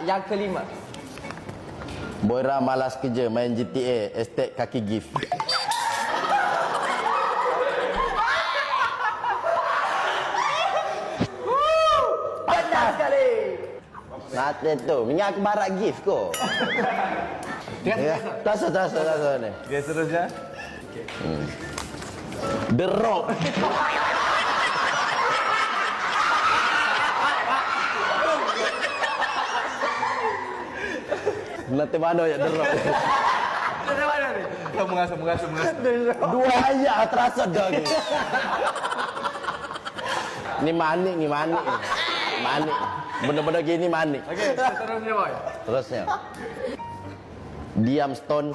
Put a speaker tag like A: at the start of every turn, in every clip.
A: Yang kelima.
B: Boira malas kerja main GTA, estate kaki gift.
A: Benar sekali.
B: Mati tu, minyak aku barak gift ko. Ya, terasa ni.
A: Okey, seterusnya.
B: The Rock. Nanti mana ya The Rock?
A: Dari mana ni? Kau mengasah.
B: Dua ayat terasa dah ni. Ni manik. Manik. Benda-benda gini manik.
A: Okey, seterusnya boy.
B: Terusnya. Diam Stone.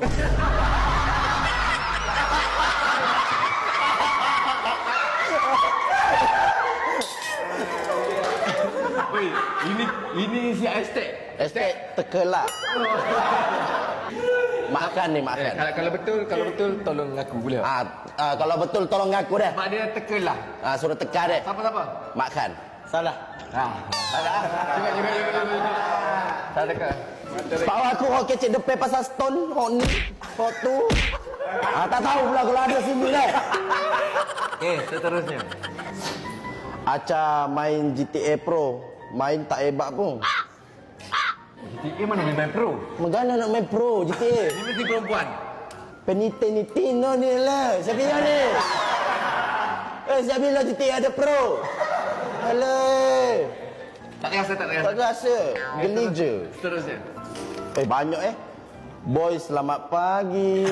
A: Woi, ini si estate.
B: Estate terkelak. Makan ni makan.
A: Kalau betul tolong aku boleh.
B: Kalau betul tolong aku dah.
A: Mak dia tekelah.
B: Suruh teka deh.
A: Siapa?
B: Makan.
A: Salah. Salah. Cuba. Salah teka.
B: Tahu aku kau kecek depan pasal Stone. Kau ni. Kau tu. Tak tahu pula kalau ada sini dah.
A: Okey, seterusnya.
B: Aca main GTA Pro. Main tak hebat pun.
A: GTA mana main pro?
B: Megana nak main Pro GTA.
A: Ini mesti perempuan.
B: Penitino ni lah. Siapa bilang ni? Siapa bilang GTA ada Pro? Alah.
A: Tak rasa.
B: Tak rasa. Geli je.
A: Seterusnya.
B: Banyak Boy selamat pagi.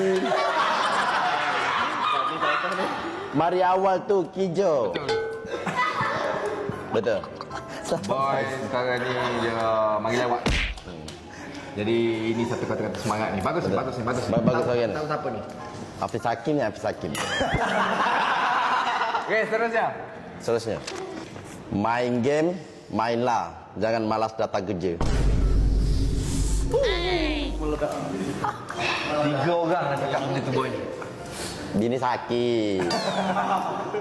B: Mari awal tu Kijo. Betul.
A: Boy sekarang ni dia mari lewat. Jadi ini satu kata-kata semangat ni. Bagus.
B: Bagus Arian.
A: Tahu siapa ni?
B: Hafiz Hakim.
A: Okey,
B: Seterusnya. Main game, mainlah. Jangan malas datang kerja.
A: 3 orang nak cakap benda tu boy.
B: Bini sakit.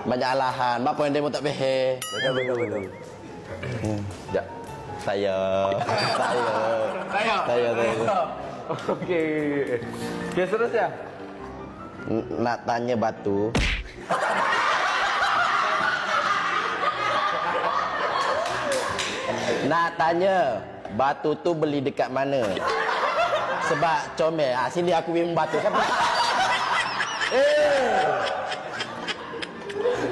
B: Banyak alahan. Bapa yang demo tak behe.
A: Betul.
B: Sekejap. Saya.
A: Okey, seterusnya.
B: Nak tanya batu. Nak tanya batu tu beli dekat mana? Sebab comel. Sini aku minum batu. Siapa?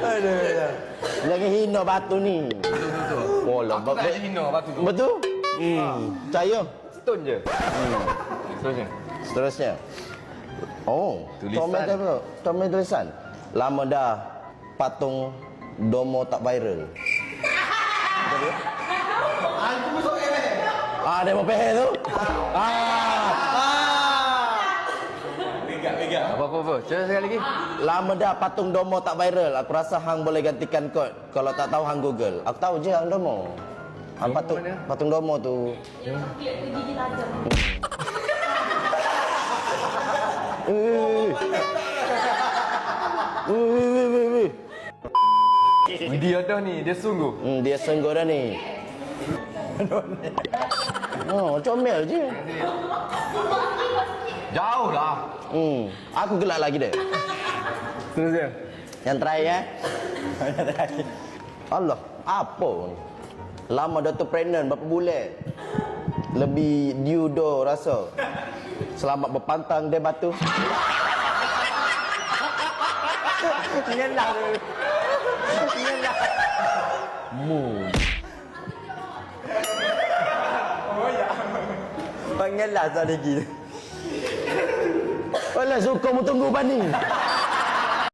B: Aduh. Jangan hina batu ni.
A: Betul. Aku tak ada hina batu tu.
B: Betul? Percaya?
A: Stone je.
B: Seterusnya.
A: Tulisan.
B: Comel tulisan. Lama dah patung Domo tak viral. Dia mau pehe tu.
A: Mega. Apa. Cuba sekali lagi.
B: Lama dah patung Domo tak viral. Aku rasa hang boleh gantikan kod. Kalau tak tahu hang Google. Aku tahu je hang Domo. Patung Domo tu.
A: Dia dah ni, dia sungguh.
B: Dia sungguh dah ni. Comel je.
A: Jauh lah.
B: Aku gelak lagi deh.
A: Terusnya.
B: Yang terakhir Allah, apa ni? Lama dah tu pregnant berapa bulan? Lebih diudo rasa. Selamat berpantang dia batu.
A: Nyelah.
B: Panggil lah tak lagi. Walah suka mu tunggu bani.